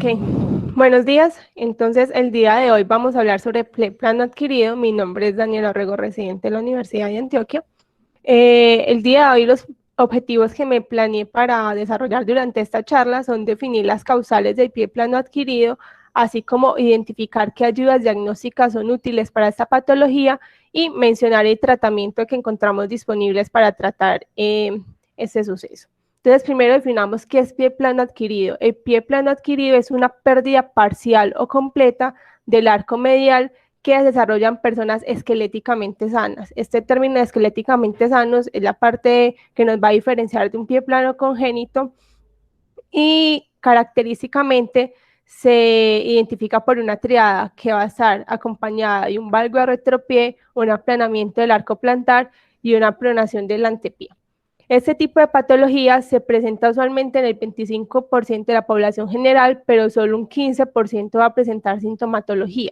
Ok, buenos días. Entonces, el día de hoy vamos a hablar sobre plano adquirido. Mi nombre es Daniela Orrego, residente de la Universidad de Antioquia. El día de hoy los objetivos que me planeé para desarrollar durante esta charla son definir las causales del pie plano adquirido, así como identificar qué ayudas diagnósticas son útiles para esta patología y mencionar el tratamiento que encontramos disponibles para tratar este suceso. Entonces, primero definamos qué es pie plano adquirido. El pie plano adquirido es una pérdida parcial o completa del arco medial que desarrollan personas esqueléticamente sanas. Este término de esqueléticamente sanos es la parte que nos va a diferenciar de un pie plano congénito y característicamente se identifica por una triada que va a estar acompañada de un valgo de retropié, un aplanamiento del arco plantar y una pronación del antepié. Este tipo de patología se presenta usualmente en el 25% de la población general, pero solo un 15% va a presentar sintomatología.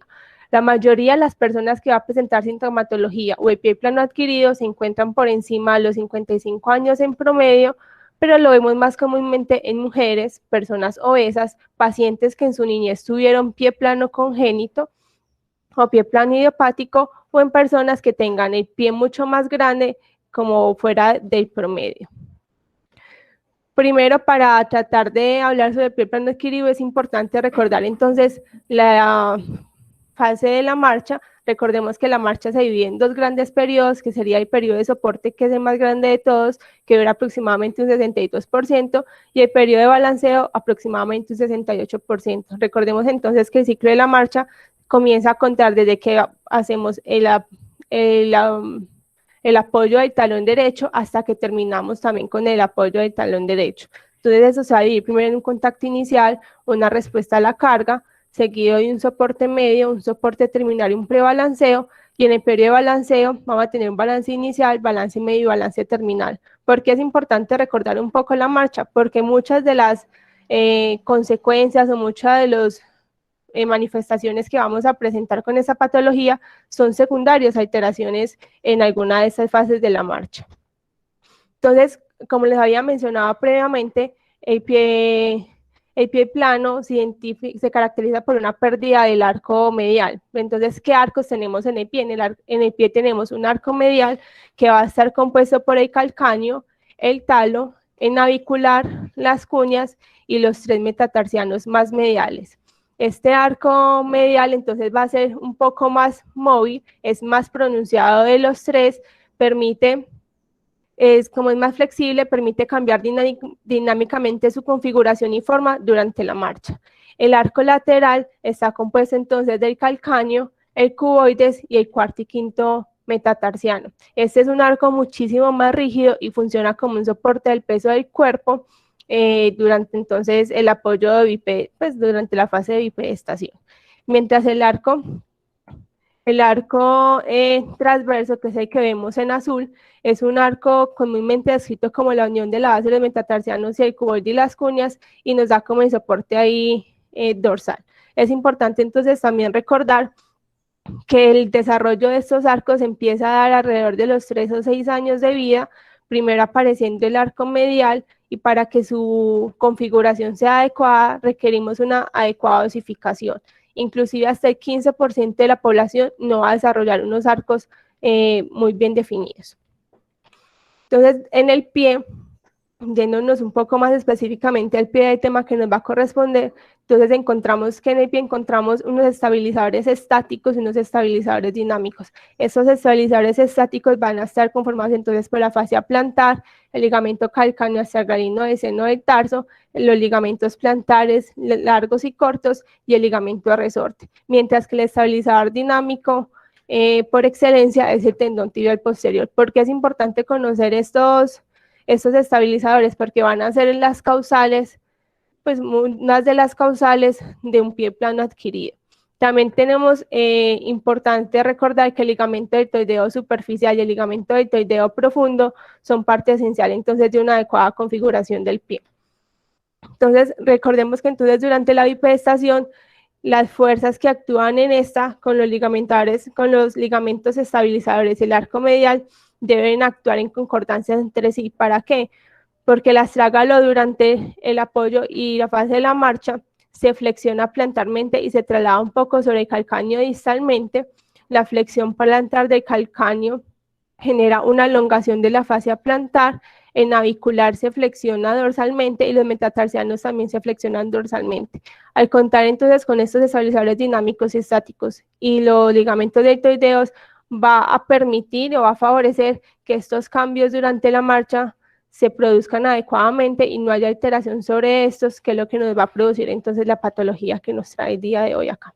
La mayoría de las personas que va a presentar sintomatología o el pie plano adquirido se encuentran por encima de los 55 años en promedio, pero lo vemos más comúnmente en mujeres, personas obesas, pacientes que en su niñez tuvieron pie plano congénito o pie plano idiopático, o en personas que tengan el pie mucho más grande como fuera del promedio. Primero, para tratar de hablar sobre el pie plano adquirido, es importante recordar entonces la fase de la marcha. Recordemos que la marcha se divide en dos grandes periodos, que sería el periodo de soporte, que es el más grande de todos, que dura aproximadamente un 62%, y el periodo de balanceo aproximadamente un 68%. Recordemos entonces que el ciclo de la marcha comienza a contar desde que hacemos el apoyo del talón derecho hasta que terminamos también con el apoyo del talón derecho. Entonces eso se va a dividir primero en un contacto inicial, una respuesta a la carga, seguido de un soporte medio, un soporte terminal y un prebalanceo, y en el periodo de balanceo vamos a tener un balance inicial, balance medio y balance terminal. ¿Por qué es importante recordar un poco la marcha? Porque muchas de las consecuencias o muchas de los manifestaciones que vamos a presentar con esa patología son secundarias, alteraciones en alguna de esas fases de la marcha. Entonces, como les había mencionado previamente, el pie plano se caracteriza por una pérdida del arco medial. Entonces, ¿qué arcos tenemos en el pie? En el pie tenemos un arco medial que va a estar compuesto por el calcáneo, el talo, el navicular, las cuñas y los tres metatarsianos más mediales. Este arco medial entonces va a ser un poco más móvil, es más pronunciado de los tres, como es más flexible, permite cambiar dinámicamente su configuración y forma durante la marcha. El arco lateral está compuesto entonces del calcáneo, el cuboides y el cuarto y quinto metatarsiano. Este es un arco muchísimo más rígido y funciona como un soporte del peso del cuerpo durante entonces el apoyo de pues durante la fase de bipedestación. Mientras el arco transverso, que es el que vemos en azul, es un arco comúnmente descrito como la unión de la base de los metatarsianos y el cuboide y las cuñas, y nos da como el soporte ahí dorsal. Es importante entonces también recordar que el desarrollo de estos arcos empieza a dar alrededor de los 3 o 6 años de vida, primero apareciendo el arco medial, y para que su configuración sea adecuada requerimos una adecuada osificación. Inclusive hasta el 15% de la población no va a desarrollar unos arcos muy bien definidos. Entonces, en el pie, yéndonos un poco más específicamente al pie del tema que nos va a corresponder, entonces encontramos que en el pie encontramos unos estabilizadores estáticos y unos estabilizadores dinámicos. Estos estabilizadores estáticos van a estar conformados entonces por la fascia plantar, el ligamento calcáneo astergalino del seno del tarso, los ligamentos plantares largos y cortos y el ligamento de resorte, mientras que el estabilizador dinámico por excelencia es el tendón tibial posterior. ¿Por qué es importante conocer estos estabilizadores? Porque van a ser las causales, pues unas de las causales de un pie plano adquirido. También tenemos importante recordar que el ligamento deltoideo superficial y el ligamento deltoideo profundo son parte esencial entonces de una adecuada configuración del pie. Entonces recordemos que entonces durante la bipedestación las fuerzas que actúan en esta con los ligamentos estabilizadores y el arco medial deben actuar en concordancia entre sí. ¿Para qué? Porque el astrágalo durante el apoyo y la fase de la marcha se flexiona plantarmente y se traslada un poco sobre el calcáneo distalmente. La flexión plantar del calcáneo genera una elongación de la fascia plantar. El navicular se flexiona dorsalmente y los metatarsianos también se flexionan dorsalmente. Al contar entonces con estos estabilizadores dinámicos y estáticos y los ligamentos deltoideos, va a permitir o va a favorecer que estos cambios durante la marcha se produzcan adecuadamente y no haya alteración sobre estos, que es lo que nos va a producir entonces la patología que nos trae el día de hoy acá.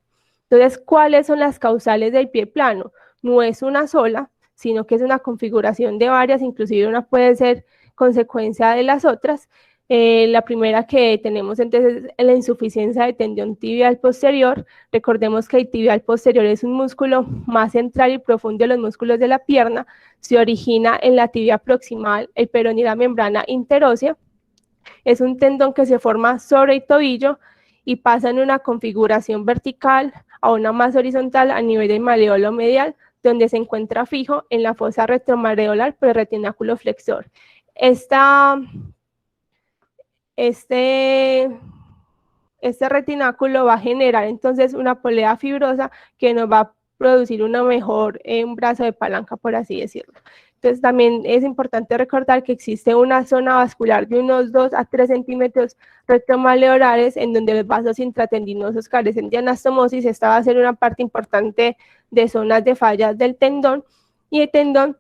Entonces, ¿cuáles son las causales del pie plano? No es una sola, sino que es una configuración de varias, inclusive una puede ser consecuencia de las otras. La primera que tenemos entonces es la insuficiencia de tendón tibial posterior. Recordemos que el tibial posterior es un músculo más central y profundo de los músculos de la pierna. Se origina en la tibia proximal, el perón y la membrana interósea. Es un tendón que se forma sobre el tobillo y pasa en una configuración vertical a una más horizontal a nivel del maleolo medial, donde se encuentra fijo en la fosa retromareolar por el retináculo flexor. Este retináculo va a generar entonces una polea fibrosa que nos va a producir un brazo de palanca, por así decirlo. Entonces también es importante recordar que existe una zona vascular de unos 2 a 3 centímetros retromaleolares en donde los vasos intratendinosos carecen de anastomosis. Esta va a ser una parte importante de zonas de fallas del tendón, y el tendón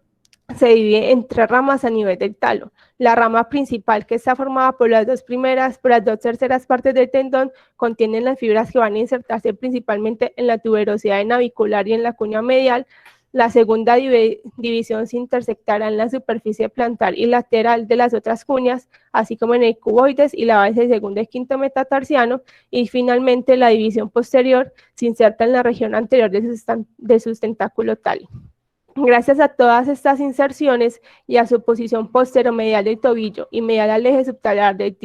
se divide en 3 ramas a nivel del talo. La rama principal, que está formada por las dos terceras partes del tendón, contienen las fibras que van a insertarse principalmente en la tuberosidad navicular y en la cuña medial. La segunda división se intersectará en la superficie plantar y lateral de las otras cuñas, así como en el cuboides y la base del segundo y quinto metatarsiano, y finalmente la división posterior se inserta en la región anterior de su tentáculo tali. Gracias a todas estas inserciones y a su posición posteromedial del tobillo y medial al eje subtalar del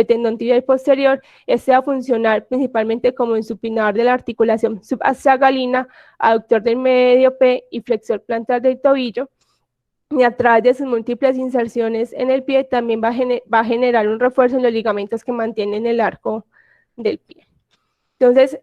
tendón tibial posterior, este va a funcionar principalmente como insupinador de la articulación subastragalina, aductor del medio P y flexor plantar del tobillo, y a través de sus múltiples inserciones en el pie también va a generar un refuerzo en los ligamentos que mantienen el arco del pie. Entonces,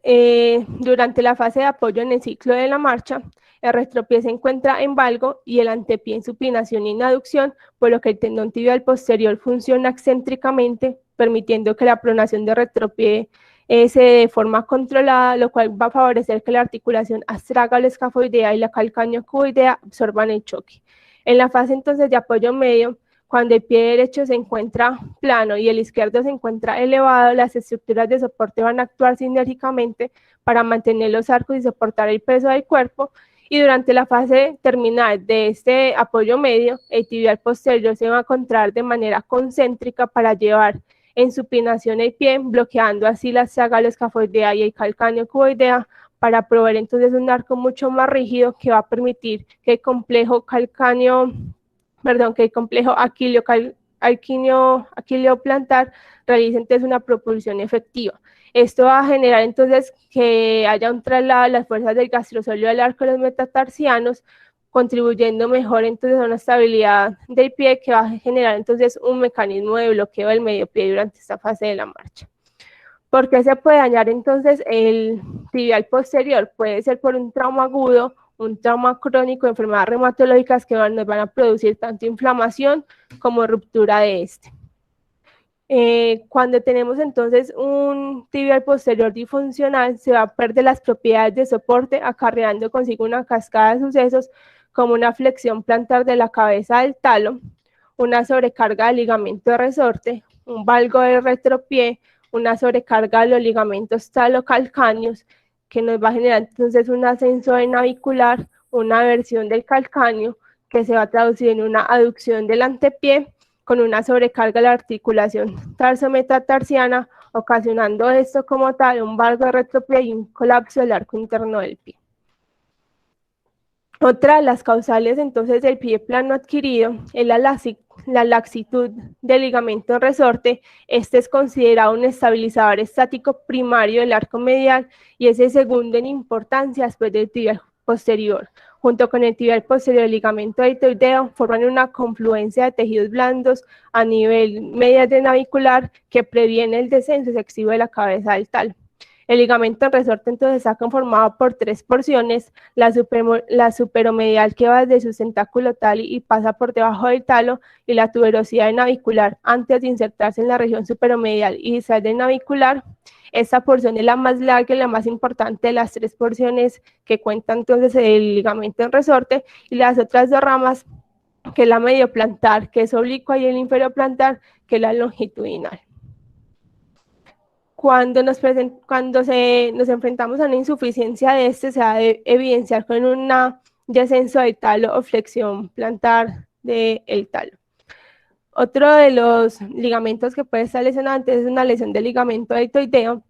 durante la fase de apoyo en el ciclo de la marcha, el retropié se encuentra en valgo y el antepié en supinación y en aducción, por lo que el tendón tibial posterior funciona excéntricamente, permitiendo que la pronación de retropié se dé de forma controlada, lo cual va a favorecer que la articulación astragalo-escafoidea y la calcáneo-cuboidea absorban el choque. En la fase entonces de apoyo medio, cuando el pie derecho se encuentra plano y el izquierdo se encuentra elevado, las estructuras de soporte van a actuar sinérgicamente para mantener los arcos y soportar el peso del cuerpo. Y durante la fase terminal de este apoyo medio, el tibial posterior se va a contraer de manera concéntrica para llevar en supinación el pie, bloqueando así la astragalo-escafoidea y el calcáneo-cuboidea, para proveer entonces un arco mucho más rígido que va a permitir que el complejo aquileo plantar realice entonces una propulsión efectiva. Esto va a generar entonces que haya un traslado de las fuerzas del gastrosóleo al arco de los metatarsianos, contribuyendo mejor entonces a una estabilidad del pie, que va a generar entonces un mecanismo de bloqueo del medio pie durante esta fase de la marcha. ¿Por qué se puede dañar entonces el tibial posterior? Puede ser por un trauma agudo, un trauma crónico, enfermedades reumatológicas que nos van a producir tanto inflamación como ruptura de este. Cuando tenemos entonces un tibial posterior disfuncional, se va a perder las propiedades de soporte, acarreando consigo una cascada de sucesos como una flexión plantar de la cabeza del talo, una sobrecarga del ligamento de resorte, un valgo del retropié, una sobrecarga de los ligamentos talocalcáneos, que nos va a generar entonces un ascenso de navicular, una aversión del calcáneo, que se va a traducir en una aducción del antepié, con una sobrecarga de la articulación tarso-metatarsiana, ocasionando esto como tal un valgo de retropié y un colapso del arco interno del pie. Otra de las causales entonces del pie plano adquirido es la laxitud del ligamento resorte. Este es considerado un estabilizador estático primario del arco medial y es el segundo en importancia después del tibial posterior. junto con el tibial posterior y el ligamento deltoideo, forman una confluencia de tejidos blandos a nivel medial navicular que previene el descenso excesivo de la cabeza del talo. El ligamento en resorte entonces está conformado por 3 porciones, la superomedial que va desde su tentáculo tal y pasa por debajo del talo, y la tuberosidad navicular antes de insertarse en la región superomedial y salir del navicular. Esta porción es la más larga y la más importante de las 3 porciones que cuenta entonces el ligamento en resorte, y las otras 2 ramas, que es la medioplantar, que es oblicua, y el inferioplantar, que es la longitudinal. Cuando nos enfrentamos a una insuficiencia de este, se va a evidenciar con un descenso del talo o flexión plantar del talo. Otro de los ligamentos que puede estar lesionado antes es una lesión del ligamento deltoideo.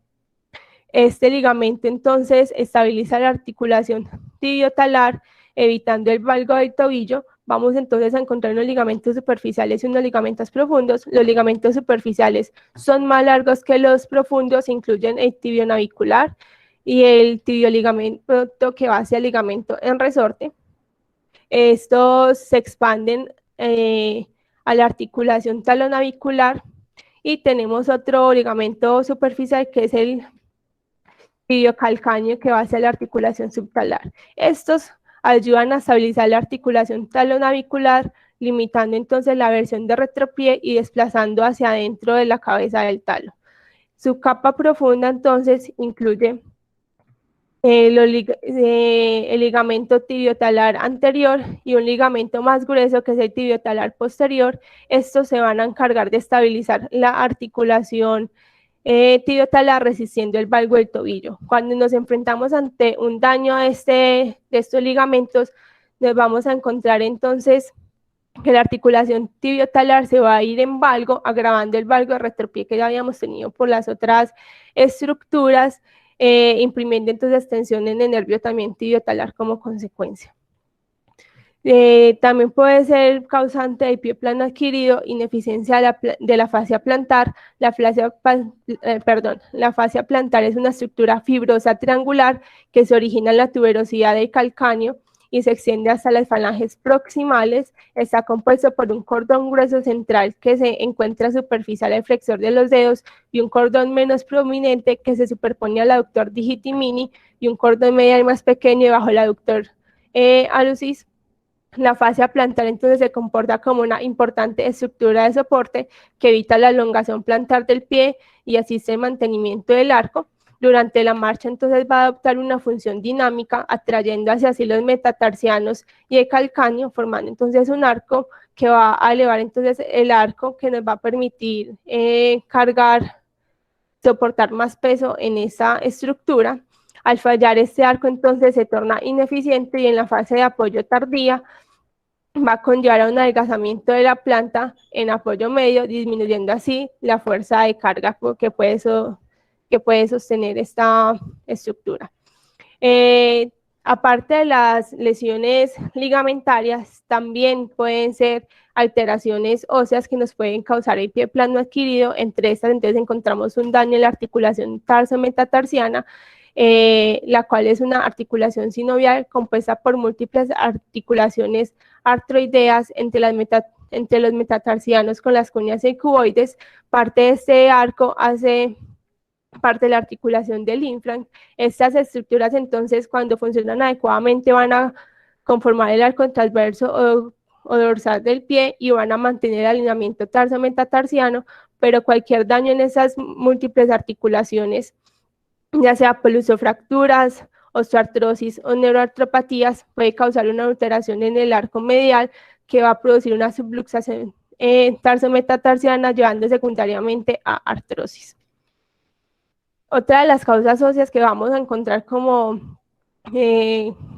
Este ligamento entonces estabiliza la articulación tibiotalar, evitando el valgo del tobillo. Vamos entonces a encontrar unos ligamentos superficiales y unos ligamentos profundos. Los ligamentos superficiales son más largos que los profundos, incluyen el tibio navicular y el tibio ligamento que va hacia el ligamento en resorte. Estos se expanden a la articulación talonavicular, y tenemos otro ligamento superficial que es el tibio calcáneo que va hacia la articulación subtalar. Estos ayudan a estabilizar la articulación talonavicular, limitando entonces la versión de retropié y desplazando hacia adentro de la cabeza del talo. Su capa profunda entonces incluye el ligamento tibiotalar anterior y un ligamento más grueso que es el tibiotalar posterior. Estos se van a encargar de estabilizar la articulación tibiotalar, resistiendo el valgo del tobillo. Cuando nos enfrentamos ante un daño de estos ligamentos, nos vamos a encontrar entonces que la articulación tibiotalar se va a ir en valgo, agravando el valgo de retropié que ya habíamos tenido por las otras estructuras, imprimiendo entonces tensión en el nervio también tibiotalar como consecuencia. También puede ser causante del pie plano adquirido, ineficiencia de la fascia plantar. La fascia plantar es una estructura fibrosa triangular que se origina en la tuberosidad del calcáneo y se extiende hasta las falanges proximales. Está compuesto por un cordón grueso central que se encuentra superficial al flexor de los dedos, y un cordón menos prominente que se superpone al aductor digitimini, y un cordón medial más pequeño bajo el aductor hallucis. La fascia plantar entonces se comporta como una importante estructura de soporte que evita la elongación plantar del pie y asiste al mantenimiento del arco. Durante la marcha entonces va a adoptar una función dinámica, atrayendo hacia sí los metatarsianos y el calcáneo, formando entonces un arco que va a elevar entonces el arco, que nos va a permitir soportar más peso en esa estructura. Al fallar este arco entonces se torna ineficiente, y en la fase de apoyo tardía va a conllevar a un adelgazamiento de la planta en apoyo medio, disminuyendo así la fuerza de carga que puede sostener esta estructura. Aparte de las lesiones ligamentarias, también pueden ser alteraciones óseas que nos pueden causar el pie plano adquirido. Entre estas entonces encontramos un daño en la articulación tarso-metatarsiana, la cual es una articulación sinovial compuesta por múltiples articulaciones artroideas entre los metatarsianos con las cuñas y cuboides. Parte de este arco hace parte de la articulación del infran. Estas estructuras entonces, cuando funcionan adecuadamente, van a conformar el arco transverso o dorsal del pie y van a mantener el alineamiento tarso-metatarsiano, pero cualquier daño en esas múltiples articulaciones, ya sea por lusofracturas, osteoartrosis o neuroartropatías, puede causar una alteración en el arco medial que va a producir una subluxación tarso-metatarsiana, llevando secundariamente a artrosis. Otra de las causas óseas que vamos a encontrar como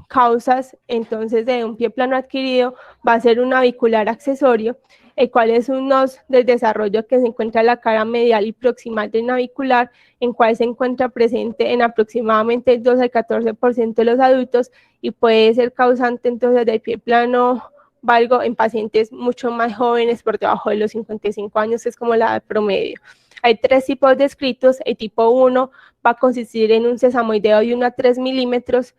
causas entonces de un pie plano adquirido va a ser un navicular accesorio, el cual es un os del desarrollo que se encuentra en la cara medial y proximal del navicular, en cual se encuentra presente en aproximadamente el 12 al 14% de los adultos, y puede ser causante entonces del pie plano valgo en pacientes mucho más jóvenes, por debajo de los 55 años, que es como la edad promedio. Hay 3 tipos descritos. El tipo 1 va a consistir en un sesamoideo de 1 a 3 milímetros,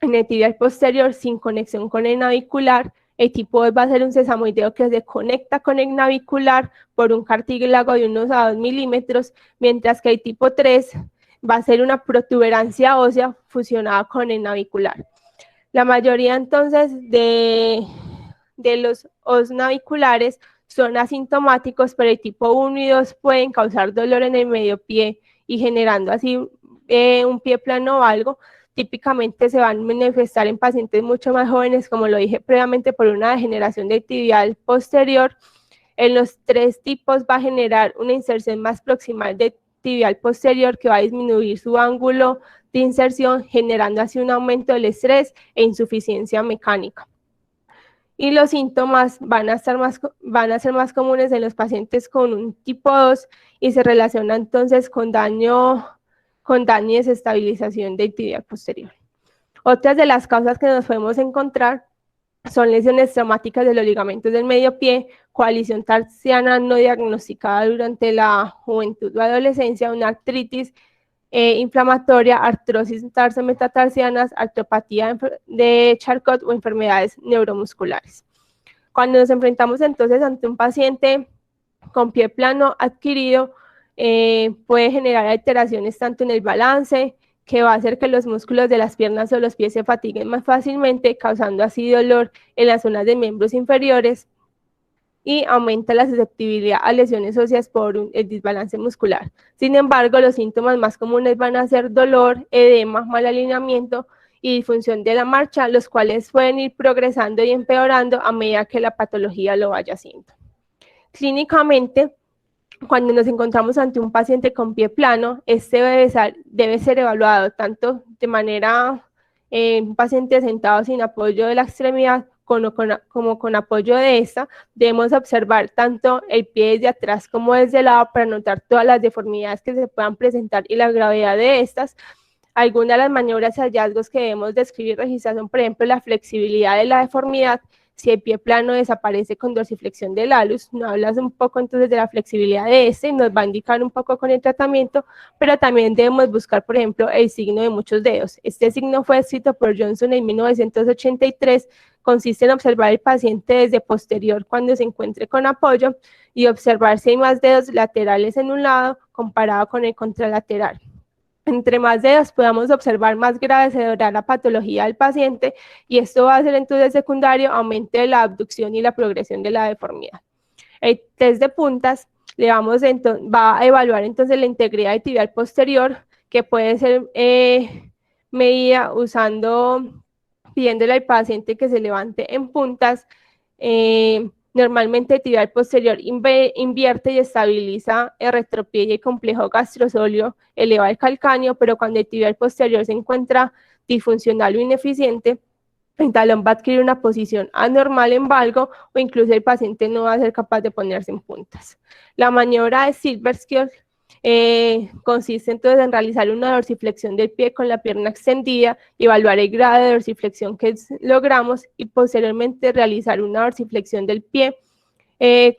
En el tibial posterior, sin conexión con el navicular, el tipo 2 va a ser un sesamoideo que se conecta con el navicular por un cartílago de unos a 2 milímetros, mientras que el tipo 3 va a ser una protuberancia ósea fusionada con el navicular. La mayoría entonces de los os naviculares son asintomáticos, pero el tipo 1 y 2 pueden causar dolor en el medio pie y generando así un pie plano o algo. Típicamente se van a manifestar en pacientes mucho más jóvenes, como lo dije previamente, por una degeneración del tibial posterior. En los 3 tipos va a generar una inserción más proximal del tibial posterior que va a disminuir su ángulo de inserción, generando así un aumento del estrés e insuficiencia mecánica. Y los síntomas van a ser más comunes en los pacientes con un tipo 2 y se relaciona entonces con daño y desestabilización del tibial posterior. Otras de las causas que nos podemos encontrar son lesiones traumáticas de los ligamentos del medio pie, coalición tarsiana no diagnosticada durante la juventud o adolescencia, una artritis inflamatoria, artrosis tarso-metatarsianas, artropatía de Charcot o enfermedades neuromusculares. Cuando nos enfrentamos entonces ante un paciente con pie plano adquirido, puede generar alteraciones tanto en el balance, que va a hacer que los músculos de las piernas o los pies se fatiguen más fácilmente, causando así dolor en las zonas de miembros inferiores, y aumenta la susceptibilidad a lesiones óseas por el desbalance muscular. Sin embargo, los síntomas más comunes van a ser dolor, edema, mal alineamiento y disfunción de la marcha, los cuales pueden ir progresando y empeorando a medida que la patología lo vaya haciendo. Clínicamente, cuando nos encontramos ante un paciente con pie plano, este debe ser evaluado tanto de manera un paciente sentado sin apoyo de la extremidad como con apoyo de esta. Debemos observar tanto el pie desde atrás como desde el lado para notar todas las deformidades que se puedan presentar y la gravedad de estas. Algunas de las maniobras y hallazgos que debemos describir y registrar son, por ejemplo, la flexibilidad de la deformidad. Si el pie plano desaparece con dorsiflexión del halus, nos hablas un poco entonces de la flexibilidad de este, nos va a indicar un poco con el tratamiento, pero también debemos buscar, por ejemplo, el signo de muchos dedos. Este signo fue escrito por Johnson en 1983, consiste en observar el paciente desde posterior cuando se encuentre con apoyo y observar si hay más dedos laterales en un lado comparado con el contralateral. Entre más dedos podamos observar, más grave será la patología del paciente, y esto va a hacer entonces secundario aumento de la abducción y la progresión de la deformidad. El test de puntas va a evaluar entonces la integridad del tibial posterior, que puede ser medida pidiéndole al paciente que se levante en puntas. Normalmente el tibial posterior invierte y estabiliza el retropié y el complejo gastrosóleo, eleva el calcáneo, pero cuando el tibial posterior se encuentra disfuncional o ineficiente, el talón va a adquirir una posición anormal en valgo, o incluso el paciente no va a ser capaz de ponerse en puntas. La maniobra de Silverskill consiste entonces en realizar una dorsiflexión del pie con la pierna extendida, evaluar el grado de dorsiflexión que logramos y posteriormente realizar una dorsiflexión del pie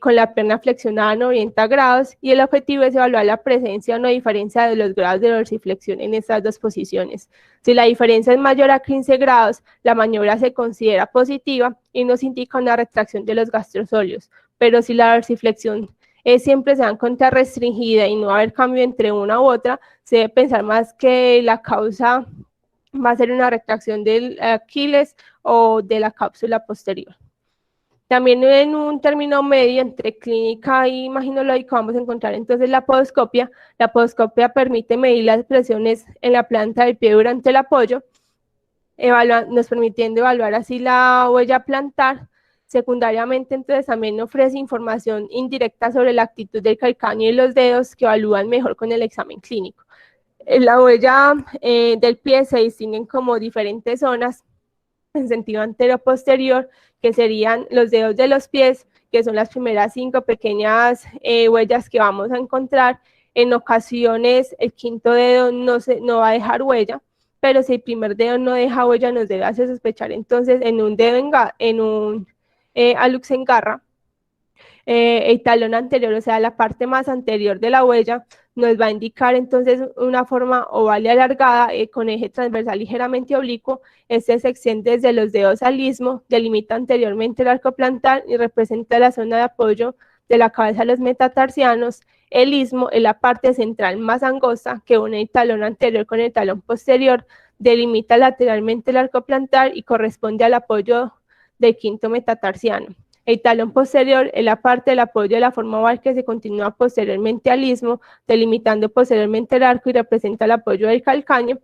con la pierna flexionada a 90 grados, y el objetivo es evaluar la presencia o no diferencia de los grados de dorsiflexión en estas dos posiciones. Si la diferencia es mayor a 15 grados, la maniobra se considera positiva y nos indica una retracción de los gastrosóleos, pero si la dorsiflexión siempre se va a encontrar restringida y no va a haber cambio entre una u otra, se debe pensar más que la causa va a ser una retracción del Aquiles o de la cápsula posterior. También en un término medio entre clínica y imaginológico vamos a encontrar entonces la podoscopia. La podoscopia permite medir las presiones en la planta del pie durante el apoyo, nos permitiendo evaluar así la huella plantar. Secundariamente, entonces, también ofrece información indirecta sobre la actitud del calcáneo y los dedos, que evalúan mejor con el examen clínico. En la huella del pie se distinguen como diferentes zonas en sentido antero-posterior, que serían los dedos de los pies, que son las primeras 5 pequeñas huellas que vamos a encontrar. En ocasiones, el quinto dedo no va a dejar huella, pero si el primer dedo no deja huella, nos debe hacer sospechar entonces en un dedo en un hallux en garra. El talón anterior, o sea, la parte más anterior de la huella, nos va a indicar entonces una forma oval y alargada con eje transversal ligeramente oblicuo. Este se extiende desde los dedos al istmo, delimita anteriormente el arco plantar y representa la zona de apoyo de la cabeza de los metatarsianos. El istmo es la parte central más angosta que une el talón anterior con el talón posterior, delimita lateralmente el arco plantar y corresponde al apoyo del quinto metatarsiano. El talón posterior es la parte del apoyo de la forma oval que se continúa posteriormente al istmo, delimitando posteriormente el arco y representa el apoyo del calcáneo.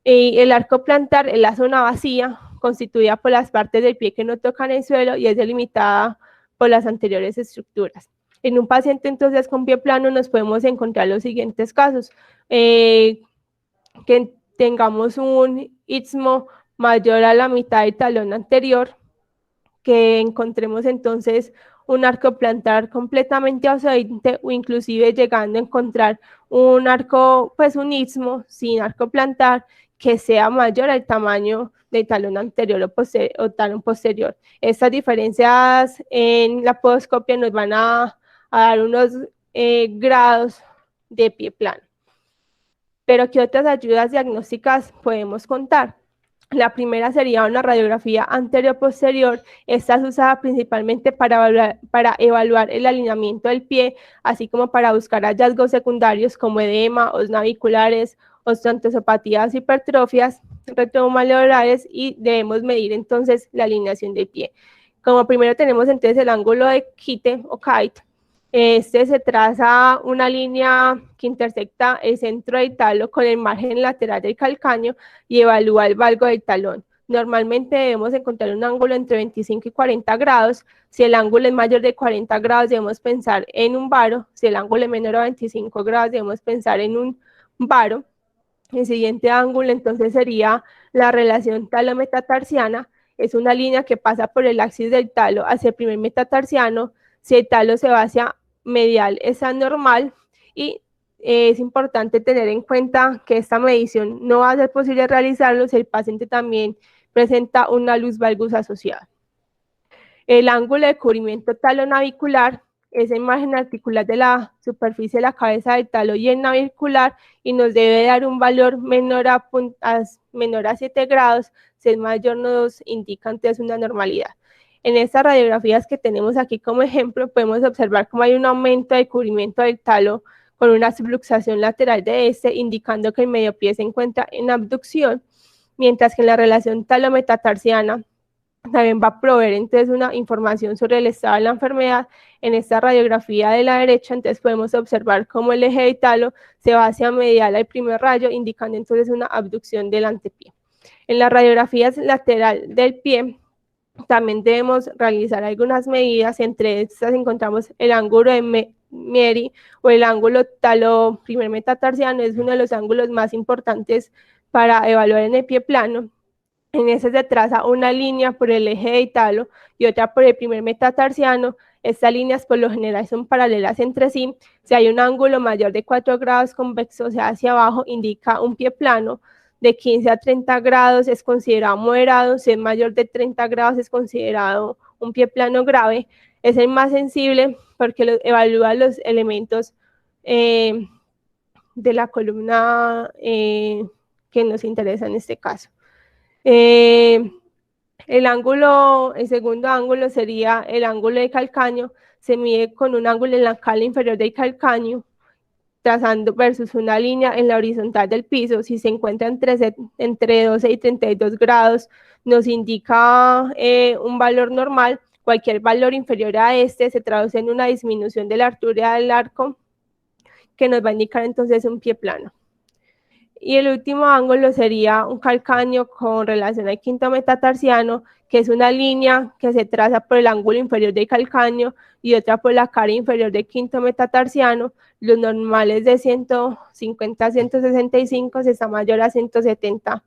Y el arco plantar es la zona vacía, constituida por las partes del pie que no tocan el suelo y es delimitada por las anteriores estructuras. En un paciente entonces con pie plano nos podemos encontrar los siguientes casos. Que tengamos un istmo mayor a la mitad del talón anterior, que encontremos entonces un arco plantar completamente ausente o inclusive llegando a encontrar un arco, pues un istmo sin arco plantar que sea mayor al tamaño del talón anterior o talón posterior. Estas diferencias en la podoscopia nos van a dar unos grados de pie plano. Pero ¿qué otras ayudas diagnósticas podemos contar? La primera sería una radiografía anterior-posterior. Esta es usada principalmente para evaluar el alineamiento del pie, así como para buscar hallazgos secundarios como edema, os naviculares, osteoantesopatías, hipertrofias, retromalleolares, y debemos medir entonces la alineación del pie. Como primero tenemos entonces el ángulo de quite o kite. Este se traza una línea que intersecta el centro del talo con el margen lateral del calcáneo y evalúa el valgo del talón. Normalmente debemos encontrar un ángulo entre 25 y 40 grados. Si el ángulo es mayor de 40 grados, debemos pensar en un varo. Si el ángulo es menor a 25 grados, debemos pensar en un varo. El siguiente ángulo entonces sería la relación talo-metatarsiana. Es una línea que pasa por el axis del talo hacia el primer metatarsiano. Si el talo se va hacia medial, es anormal, y es importante tener en cuenta que esta medición no va a ser posible realizarlo si el paciente también presenta una luz valgus asociada. El ángulo de cubrimiento talonavicular es el margen articular de la superficie de la cabeza del talo y el navicular, y nos debe dar un valor menor a 7 grados. Si es mayor, nos indica entonces una normalidad. En estas radiografías que tenemos aquí como ejemplo, podemos observar cómo hay un aumento de cubrimiento del talo con una subluxación lateral de este, indicando que el medio pie se encuentra en abducción, mientras que en la relación talo-metatarsiana también va a proveer entonces una información sobre el estado de la enfermedad. En esta radiografía de la derecha, entonces podemos observar cómo el eje del talo se va hacia medial al primer rayo, indicando entonces una abducción del antepié. En las radiografías lateral del pie, también debemos realizar algunas medidas. Entre estas encontramos el ángulo de Meri o el ángulo talo primer metatarsiano. Es uno de los ángulos más importantes para evaluar en el pie plano. En ese se traza una línea por el eje del talo y otra por el primer metatarsiano. Estas líneas por lo general son paralelas entre sí. Si hay un ángulo mayor de 4 grados convexo, o sea, hacia abajo, indica un pie plano. De 15 a 30 grados es considerado moderado. Si es mayor de 30 grados es considerado un pie plano grave. Es el más sensible porque evalúa los elementos de la columna que nos interesa en este caso. El segundo ángulo sería el ángulo de calcáneo. Se mide con un ángulo en la cala inferior del calcáneo, trazando versus una línea en la horizontal del piso. Si se encuentra entre 12 y 32 grados, nos indica un valor normal. Cualquier valor inferior a este se traduce en una disminución de la altura del arco, que nos va a indicar entonces un pie plano. Y el último ángulo sería un calcáneo con relación al quinto metatarsiano, que es una línea que se traza por el ángulo inferior del calcáneo y otra por la cara inferior del quinto metatarsiano. Los normales de 150 a 165, si está mayor a 170,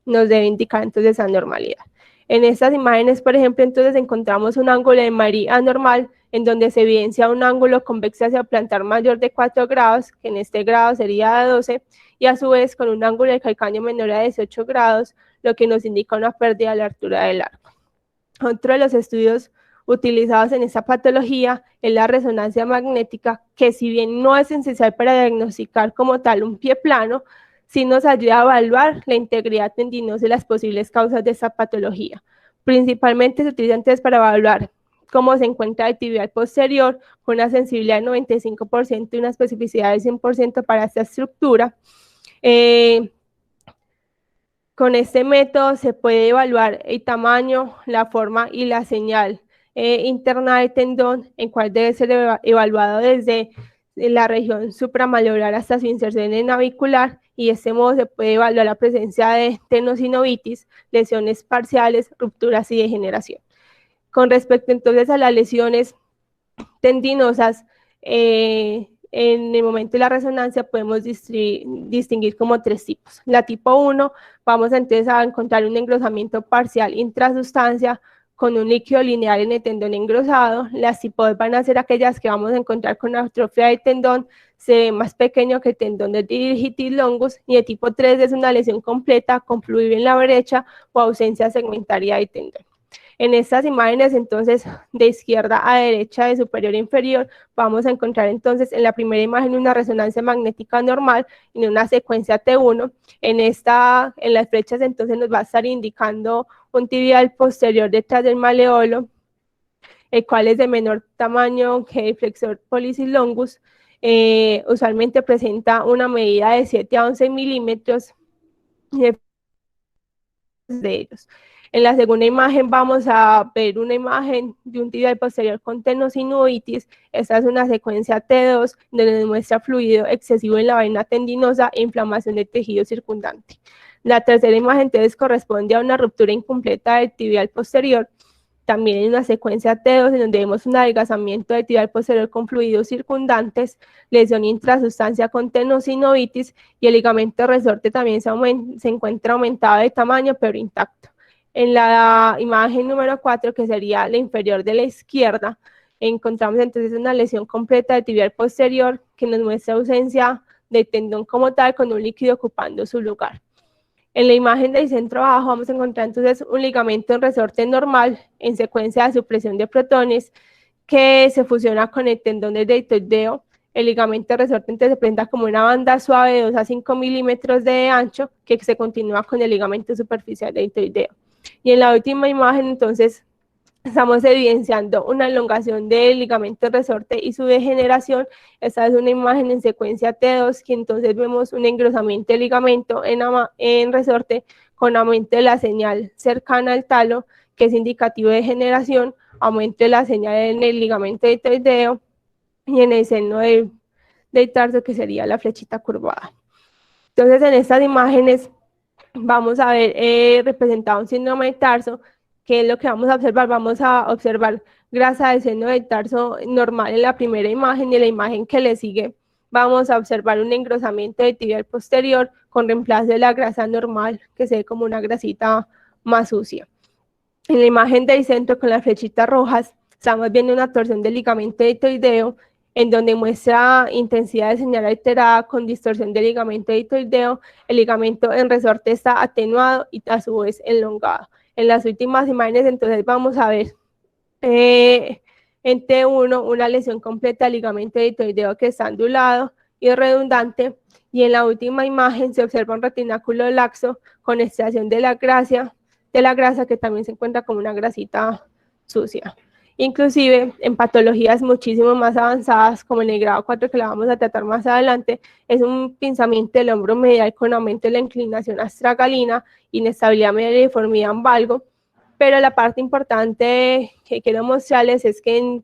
nos debe indicar entonces anormalidad. En estas imágenes, por ejemplo, entonces encontramos un ángulo de Meri anormal, en donde se evidencia un ángulo convexo hacia plantar mayor de 4 grados, que en este grado sería de 12, y a su vez con un ángulo de calcáneo menor a 18 grados, lo que nos indica una pérdida de la altura del arco. Otro de los estudios utilizados en esta patología es la resonancia magnética, que si bien no es esencial para diagnosticar como tal un pie plano, sí nos ayuda a evaluar la integridad tendinosa y las posibles causas de esta patología. Principalmente se utiliza entonces para evaluar cómo se encuentra el tibial posterior, con una sensibilidad de 95% y una especificidad de 100% para esta estructura. Con este método se puede evaluar el tamaño, la forma y la señal interna del tendón, en cual debe ser evaluado desde la región supramalleolar hasta su inserción en navicular, y de este modo se puede evaluar la presencia de tenosinovitis, lesiones parciales, rupturas y degeneración. Con respecto entonces a las lesiones tendinosas, en el momento de la resonancia podemos distinguir como 3 tipos. La tipo 1, vamos entonces a encontrar un engrosamiento parcial intrasustancia con un líquido lineal en el tendón engrosado. Las tipo 2 van a ser aquellas que vamos a encontrar con atrofia del tendón, se ve más pequeño que el tendón del digitis longus, y el tipo 3 es una lesión completa con fluido en la brecha o ausencia segmentaria del tendón. En estas imágenes, entonces, de izquierda a derecha, de superior a inferior, vamos a encontrar entonces en la primera imagen una resonancia magnética normal en una secuencia T1. En las flechas entonces nos va a estar indicando un tibial posterior detrás del maleolo, el cual es de menor tamaño que el flexor pollicis longus. Usualmente presenta una medida de 7 a 11 milímetros de ellos. En la segunda imagen vamos a ver una imagen de un tibial posterior con tenosinovitis. Esta es una secuencia T2 donde nos muestra fluido excesivo en la vaina tendinosa e inflamación del tejido circundante. La tercera imagen entonces corresponde a una ruptura incompleta del tibial posterior, también en una secuencia T2 en donde vemos un adelgazamiento del tibial posterior con fluidos circundantes, lesión intrasustancia con tenosinovitis, y el ligamento resorte también se encuentra aumentado de tamaño pero intacto. En la imagen número 4, que sería la inferior de la izquierda, encontramos entonces una lesión completa del tibial posterior que nos muestra ausencia de tendón como tal, con un líquido ocupando su lugar. En la imagen del centro abajo vamos a encontrar entonces un ligamento en resorte normal en secuencia de supresión de protones que se fusiona con el tendón del deltoideo. El ligamento resorte entonces se presenta como una banda suave de 2 a 5 milímetros de ancho que se continúa con el ligamento superficial deltoideo. Y en la última imagen entonces estamos evidenciando una elongación del ligamento resorte y su degeneración. Esta es una imagen en secuencia T2, que entonces vemos un engrosamiento del ligamento en resorte con aumento de la señal cercana al talo, que es indicativo de degeneración, aumento de la señal en el ligamento deltoideo y en el seno del tarso, que sería la flechita curvada. Entonces, en estas imágenes vamos a ver representado un síndrome de tarso. ¿Qué es lo que vamos a observar? Vamos a observar grasa del seno del tarso normal en la primera imagen, y en la imagen que le sigue vamos a observar un engrosamiento del tibial posterior con reemplazo de la grasa normal, que se ve como una grasita más sucia. En la imagen del centro con las flechitas rojas estamos viendo una torsión del ligamento deltoideo, en donde muestra intensidad de señal alterada con distorsión del ligamento deltoideo. El ligamento en resorte está atenuado y a su vez elongado. En las últimas imágenes entonces vamos a ver en T1 una lesión completa del ligamento deltoideo que está ondulado y redundante, y en la última imagen se observa un retináculo laxo con extracción de la grasa que también se encuentra como una grasita sucia. Inclusive en patologías muchísimo más avanzadas, como en el grado 4, que la vamos a tratar más adelante, es un pinzamiento del hombro medial con aumento de la inclinación astragalina, inestabilidad medial y deformidad en valgo. Pero la parte importante que quiero mostrarles es que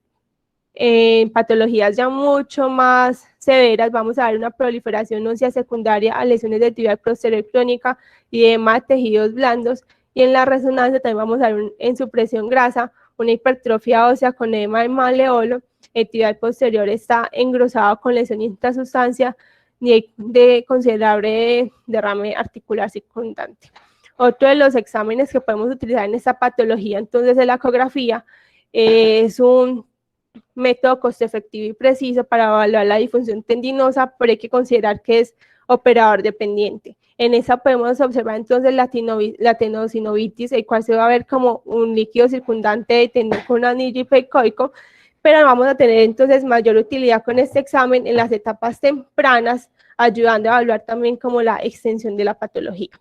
en patologías ya mucho más severas vamos a ver una proliferación ósea secundaria a lesiones del tibial posterior crónica y edema de tejidos blandos, y en la resonancia también vamos a ver en supresión grasa una hipertrofia ósea con edema de maleolo. El tibial posterior está engrosado con lesión intrasustancia y de considerable derrame articular circundante. Otro de los exámenes que podemos utilizar en esta patología entonces es la ecografía. Es un método costo efectivo y preciso para evaluar la disfunción tendinosa, pero hay que considerar que es operador dependiente. En esa podemos observar entonces la tenosinovitis, el cual se va a ver como un líquido circundante de tendón con anillo hipoicoico, pero vamos a tener entonces mayor utilidad con este examen en las etapas tempranas, ayudando a evaluar también como la extensión de la patología.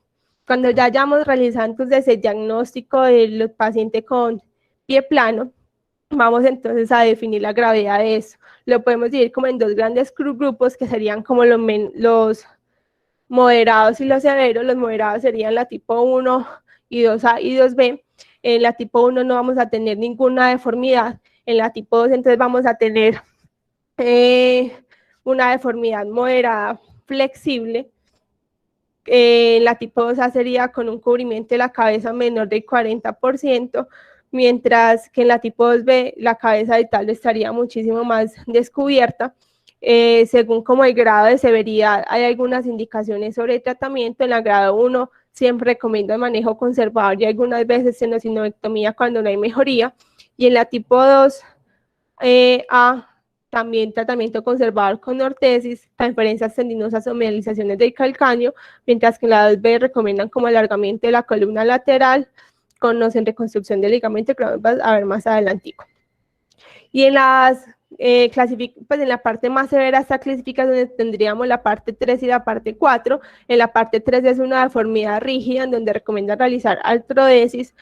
Cuando ya hayamos realizado entonces el diagnóstico del paciente con pie plano, vamos entonces a definir la gravedad de eso. Lo podemos dividir como en dos grandes grupos que serían como los moderados y los severos. Los moderados serían la tipo 1 y 2A y 2B. En la tipo 1 no vamos a tener ninguna deformidad. En la tipo 2 entonces vamos a tener una deformidad moderada flexible. La tipo 2A sería con un cubrimiento de la cabeza menor del 40%, mientras que en la tipo 2B la cabeza del tallo estaría muchísimo más descubierta. Según como el grado de severidad, hay algunas indicaciones sobre el tratamiento. En la grado 1 siempre recomiendo el manejo conservador y algunas veces senosinectomía cuando no hay mejoría. Y en la tipo 2A también tratamiento conservador con ortesis, transferencias tendinosas o mineralizaciones del calcáneo, mientras que en la 2B recomiendan como alargamiento de la columna lateral con reconstrucción del ligamento, que vamos a ver más adelantico. Y en las pues en la parte más severa esta clasificación donde tendríamos la parte 3 y la parte 4. En la parte 3 es una deformidad rígida en donde recomienda realizar artrodesis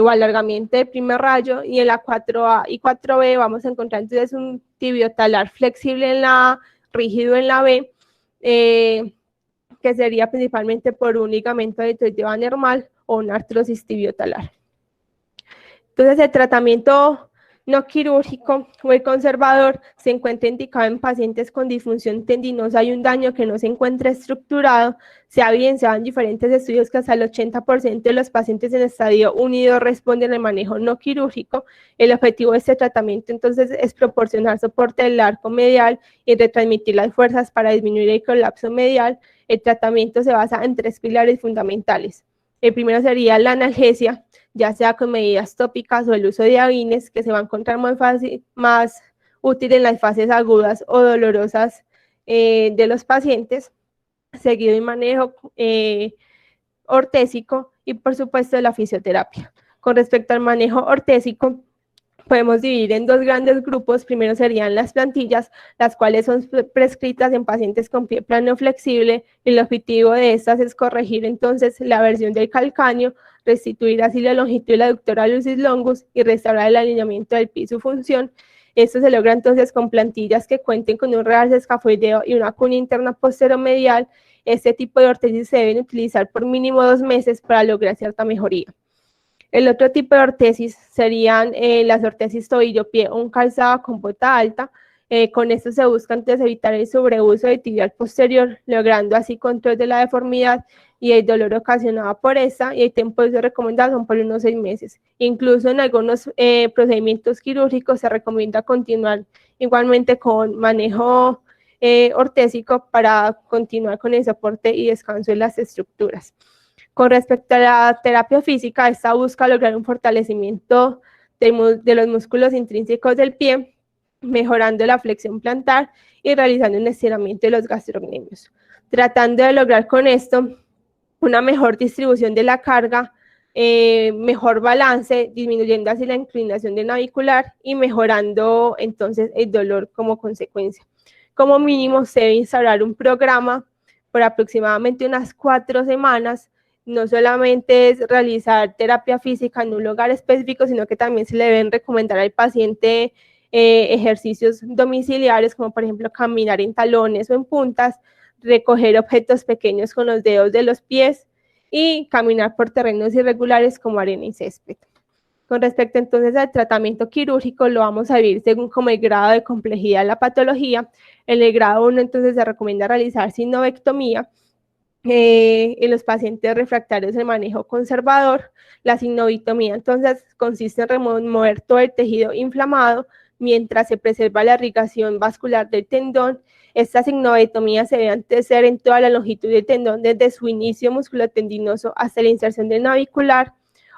o alargamiento de primer rayo, y en la 4A y 4B vamos a encontrar entonces un tibiotalar flexible en la A, rígido en la B, que sería principalmente por un ligamento deltoideo anormal o una artrosis tibiotalar. Entonces el tratamiento no quirúrgico o el conservador se encuentra indicado en pacientes con disfunción tendinosa y un daño que no se encuentra estructurado. Se ha evidenciado en diferentes estudios que hasta el 80% de los pacientes en estadio 1 y 2 responden al manejo no quirúrgico. El objetivo de este tratamiento entonces es proporcionar soporte del arco medial y retransmitir las fuerzas para disminuir el colapso medial. El tratamiento se basa en 3 pilares fundamentales. El primero sería la analgesia, ya sea con medidas tópicas o el uso de avines, que se va a encontrar más útil en las fases agudas o dolorosas de los pacientes, seguido de manejo ortésico y por supuesto la fisioterapia. Con respecto al manejo ortésico, podemos dividir en dos grandes grupos. Primero serían las plantillas, las cuales son prescritas en pacientes con pie plano flexible. El objetivo de estas es corregir entonces la versión del calcáneo, restituir así la longitud de la aductora lucis longus y restaurar el alineamiento del pie y su función. Esto se logra entonces con plantillas que cuenten con un realce escafoideo y una cuña interna posteromedial. Este tipo de ortesis se deben utilizar por mínimo 2 meses para lograr cierta mejoría. El otro tipo de ortesis serían las ortesis tobillo-pie o un calzado con bota alta. Con esto se busca entonces evitar el sobreuso de tibial posterior, logrando así control de la deformidad y el dolor ocasionado por esta, y el tiempo de uso recomendado son por unos 6 meses. Incluso en algunos procedimientos quirúrgicos se recomienda continuar igualmente con manejo ortésico para continuar con el soporte y descanso de las estructuras. Con respecto a la terapia física, esta busca lograr un fortalecimiento de los músculos intrínsecos del pie, mejorando la flexión plantar y realizando un estiramiento de los gastrocnemios, tratando de lograr con esto una mejor distribución de la carga, mejor balance, disminuyendo así la inclinación del navicular y mejorando entonces el dolor como consecuencia. Como mínimo se debe instaurar un programa por aproximadamente unas 4 semanas. No solamente es realizar terapia física en un lugar específico, sino que también se le deben recomendar al paciente ejercicios domiciliarios, como por ejemplo caminar en talones o en puntas, recoger objetos pequeños con los dedos de los pies y caminar por terrenos irregulares como arena y césped. Con respecto entonces al tratamiento quirúrgico, lo vamos a dividir según como el grado de complejidad de la patología. En el grado 1 entonces se recomienda realizar sinovectomía. En los pacientes refractarios el manejo conservador. La sigmoidectomía entonces consiste en remover todo el tejido inflamado mientras se preserva la irrigación vascular del tendón. Esta sigmoidectomía se debe hacer en toda la longitud del tendón desde su inicio musculotendinoso hasta la inserción del navicular.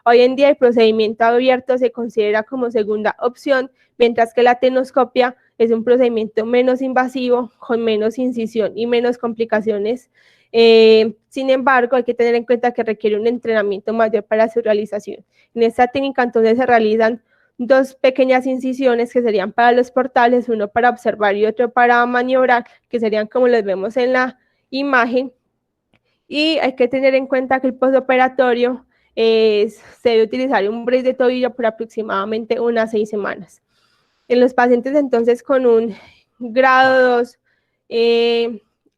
Hoy en día el procedimiento abierto se considera como segunda opción, mientras que la tenoscopia es un procedimiento menos invasivo, con menos incisión y menos complicaciones. Sin embargo, hay que tener en cuenta que requiere un entrenamiento mayor para su realización. En esta técnica entonces se realizan dos pequeñas incisiones que serían para los portales, uno para observar y otro para maniobrar, que serían como los vemos en la imagen. Y hay que tener en cuenta que el postoperatorio se debe utilizar un brace de tobillo por aproximadamente unas 6 semanas. En los pacientes entonces con un grado 2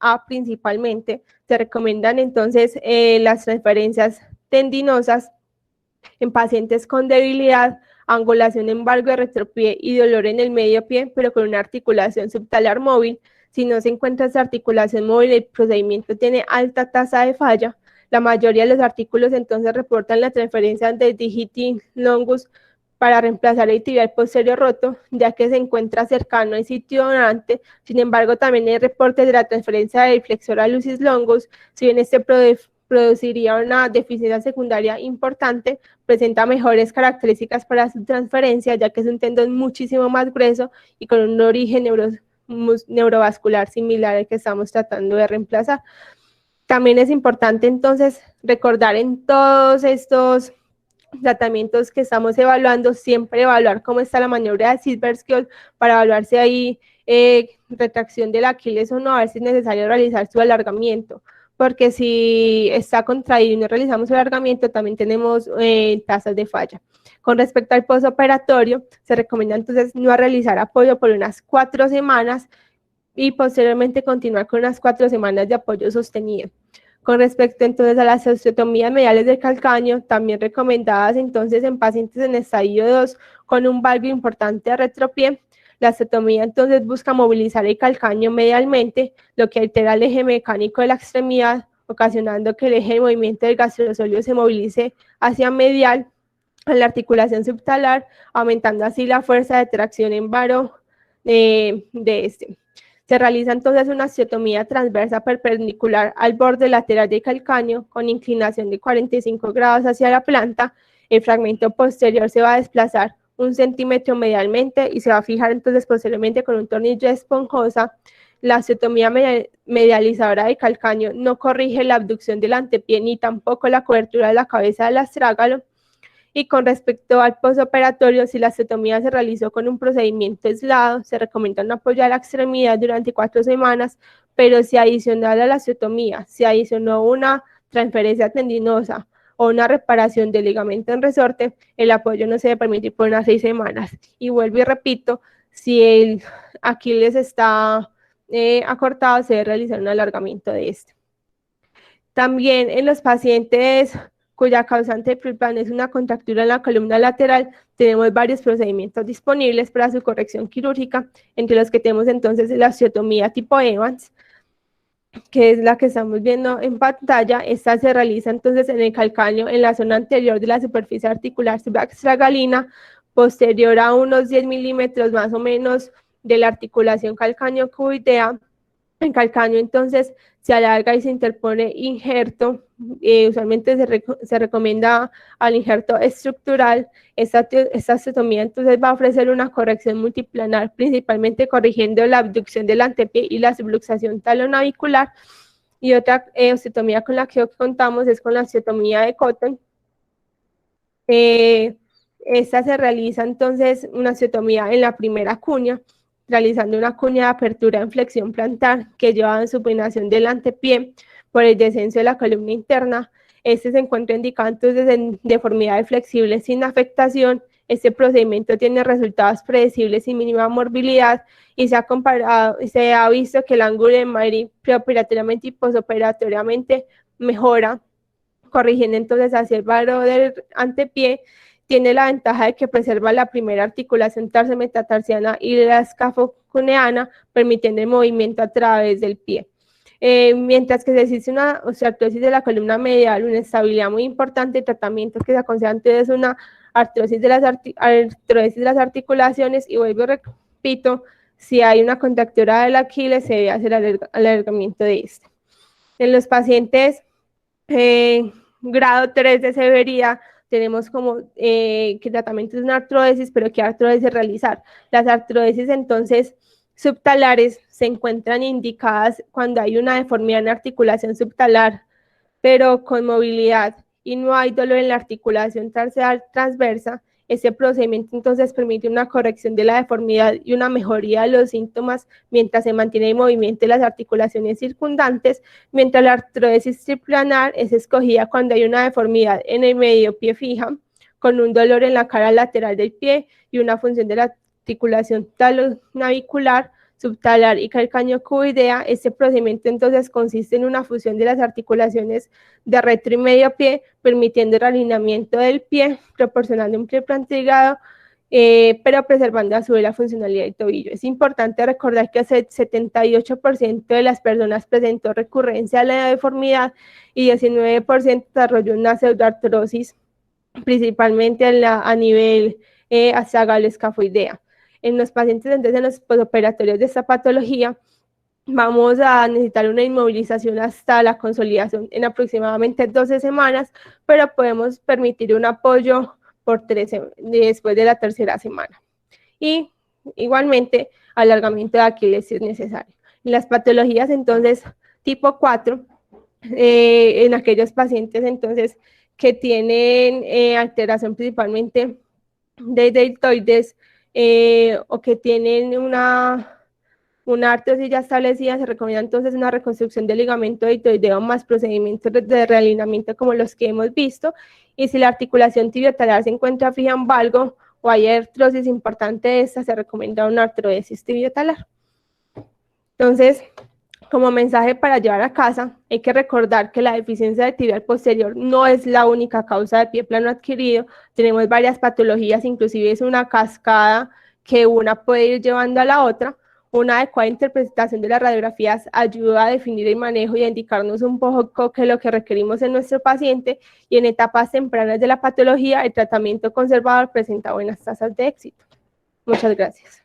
A principalmente, se recomiendan entonces las transferencias tendinosas en pacientes con debilidad, angulación en valgo de retropié y dolor en el medio pie, pero con una articulación subtalar móvil. Si no se encuentra esa articulación móvil, el procedimiento tiene alta tasa de falla. La mayoría de los artículos entonces reportan la transferencia de digitis longus para reemplazar el tibial posterior roto, ya que se encuentra cercano al sitio donante. Sin embargo, también hay reportes de la transferencia del flexor a lucis longus, si bien este produciría una deficiencia secundaria importante, presenta mejores características para su transferencia, ya que es un tendón muchísimo más grueso y con un origen neurovascular similar al que estamos tratando de reemplazar. También es importante entonces recordar en todos estos tratamientos que estamos evaluando, siempre evaluar cómo está la maniobra de Sylvester para evaluar si hay retracción del Aquiles o no, a ver si es necesario realizar su alargamiento, porque si está contraído y no realizamos el alargamiento, también tenemos tasas de falla. Con respecto al postoperatorio, se recomienda entonces no realizar apoyo por unas 4 semanas y posteriormente continuar con unas 4 semanas de apoyo sostenido. Con respecto entonces a las osteotomías mediales del calcáneo, también recomendadas entonces en pacientes en estadio 2 con un valgo importante de retropié. La osteotomía entonces busca movilizar el calcáneo medialmente, lo que altera el eje mecánico de la extremidad, ocasionando que el eje de movimiento del gastrosóleo se movilice hacia medial a la articulación subtalar, aumentando así la fuerza de tracción en varo de este. Se realiza entonces una osteotomía transversa perpendicular al borde lateral del calcáneo con inclinación de 45 grados hacia la planta. El fragmento posterior se va a desplazar 1 centímetro medialmente y se va a fijar entonces posteriormente con un tornillo de esponjosa. La osteotomía medializadora del calcáneo no corrige la abducción del antepié ni tampoco la cobertura de la cabeza del astrágalo. Y con respecto al postoperatorio, si la osteotomía se realizó con un procedimiento aislado, se recomienda no apoyar la extremidad durante 4 semanas, pero si adicional a la osteotomía se adicionó una transferencia tendinosa o una reparación del ligamento en resorte, el apoyo no se debe permitir por unas 6 semanas. Y vuelvo y repito, si el Aquiles está acortado, se debe realizar un alargamiento de este. También en los pacientes cuya causante principal es una contractura en la columna lateral, tenemos varios procedimientos disponibles para su corrección quirúrgica, entre los que tenemos entonces la osteotomía tipo Evans, que es la que estamos viendo en pantalla. Esta se realiza entonces en el calcáneo, en la zona anterior de la superficie articular subaxtragalina, posterior a unos 10 milímetros más o menos de la articulación calcáneo-cubitea. En calcáneo entonces se alarga y se interpone injerto, usualmente se recomienda al injerto estructural. Esta osteotomía entonces va a ofrecer una corrección multiplanar, principalmente corrigiendo la abducción del antepié y la subluxación talonavicular. Y otra osteotomía con la que contamos es con la osteotomía de Cotton. Esta se realiza entonces una osteotomía en la primera cuña, realizando una cuña de apertura en flexión plantar que lleva en supinación del antepié por el descenso de la columna interna. Este se encuentra indicado entonces en deformidades flexibles sin afectación. Este procedimiento tiene resultados predecibles y mínima morbilidad y se ha visto que el ángulo de Marie preoperatoriamente y posoperatoriamente mejora, corrigiendo entonces hacia el varo del antepié. Tiene la ventaja de que preserva la primera articulación tarso-metatarsiana y la escafocuneana, permitiendo el movimiento a través del pie. Mientras que se existe una osteoartrosis de la columna medial, una estabilidad muy importante, el tratamiento que se aconseja antes es una artrosis de las articulaciones, y vuelvo y repito, si hay una contractura del Aquiles, se debe hacer el alargamiento de este. En los pacientes grado 3 de severidad, tenemos como que el tratamiento es una artrodesis, pero ¿qué artrodesis realizar? Las artrodesis entonces subtalares se encuentran indicadas cuando hay una deformidad en la articulación subtalar, pero con movilidad y no hay dolor en la articulación tarsal transversa. Este procedimiento entonces permite una corrección de la deformidad y una mejoría de los síntomas mientras se mantiene en movimiento las articulaciones circundantes, mientras la artrodesis triplanar es escogida cuando hay una deformidad en el medio pie fija, con un dolor en la cara lateral del pie y una función de la articulación talonavicular, subtalar y calcañocuboidea. Este procedimiento entonces consiste en una fusión de las articulaciones de retro y medio pie, permitiendo el alineamiento del pie, proporcionando un pie plantigado, pero preservando a su vez la funcionalidad del tobillo. Es importante recordar que el 78% de las personas presentó recurrencia a la deformidad y 19% desarrolló una pseudoartrosis, principalmente a nivel azaghalo-escafoidea. En los pacientes entonces en los postoperatorios de esta patología vamos a necesitar una inmovilización hasta la consolidación en aproximadamente 12 semanas, pero podemos permitir un apoyo por después de la tercera semana. Y igualmente alargamiento de Aquiles si es necesario. En las patologías entonces tipo 4, en aquellos pacientes entonces que tienen alteración principalmente de deltoides, o que tienen una artrosis ya establecida, se recomienda entonces una reconstrucción del ligamento deltoideo más procedimientos de realineamiento como los que hemos visto. Y si la articulación tibiotalar se encuentra fija en valgo o hay artrosis importante de esta, se recomienda una artrodesis tibiotalar. Entonces, como mensaje para llevar a casa, hay que recordar que la deficiencia de tibial posterior no es la única causa de pie plano adquirido. Tenemos varias patologías, inclusive es una cascada que una puede ir llevando a la otra. Una adecuada interpretación de las radiografías ayuda a definir el manejo y a indicarnos un poco qué es lo que requerimos en nuestro paciente, y en etapas tempranas de la patología el tratamiento conservador presenta buenas tasas de éxito. Muchas gracias.